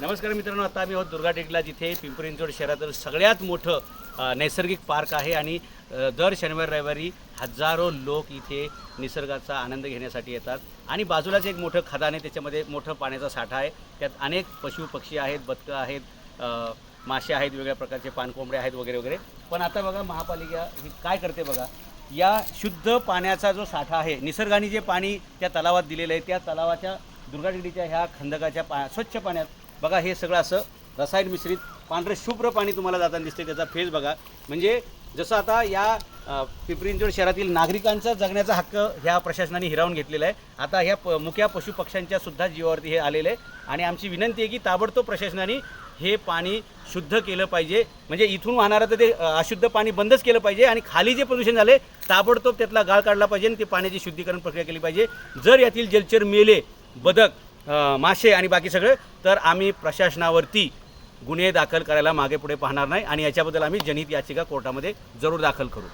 नमस्कार मित्रांनो, आता आम्ही आहोत दुर्गा टेकला, जिथे पिंपरी चिंचवड शहरातील सगळ्यात मोठं नैसर्गिक पार्क आहे आणि दर शनिवार रविवारी हजारो लोक इथे निसर्गाचा आनंद घेण्यासाठी येतात. आणि बाजूलाच एक मोठं खदान आहे, त्याच्यामध्ये मोठं पाण्याचा साठा आहे. त्यात अनेक पशु पक्षी आहेत, बदकं आहेत, मासे आहेत, वेगवेगळ्या प्रकारचे पाणकोंबडे आहेत वगैरे वगैरे. पण आता बघा महापालिका ही काय करते बघा, या शुद्ध पाण्याचा जो साठा आहे, निसर्गाने जे पाणी त्या तलावात दिलेलं आहे, त्या तलावाच्या दुर्गा टेकडीच्या ह्या खंदकाच्या स्वच्छ पाण्यात बघा हे सगळं असं रसायन मिश्रित पांढरे शुभ्र पाणी तुम्हाला जाताना दिसते. त्याचा फेस बघा, म्हणजे जसं आता या पिंपरी चिंचवड शहरातील नागरिकांचा जगण्याचा हक्क ह्या प्रशासनाने हिरावून घेतलेला आहे. आता ह्या मुक्या पशुपक्ष्यांच्या सुद्धा जीवावरती हे आलेलं आहे आणि आमची विनंती आहे की ताबडतोब प्रशासनाने हे पाणी शुद्ध केलं पाहिजे. म्हणजे इथून वाहणारं तर ते अशुद्ध पाणी बंदच केलं पाहिजे आणि खाली जे प्रदूषण झाले ताबडतोब त्यातला गाळ काढला पाहिजे आणि ते पाण्याची शुद्धीकरण प्रक्रिया केली पाहिजे. जर यातील जलचर मेले, बदक, मासे आणि बाकी सगळं, तर आम्ही प्रशासनावरती गुन्हे दाखल करायला मागे पुढे पाहणार नाही आणि याच्याबद्दल आम्ही जनहित याचिका कोर्टामध्ये जरूर दाखल करू.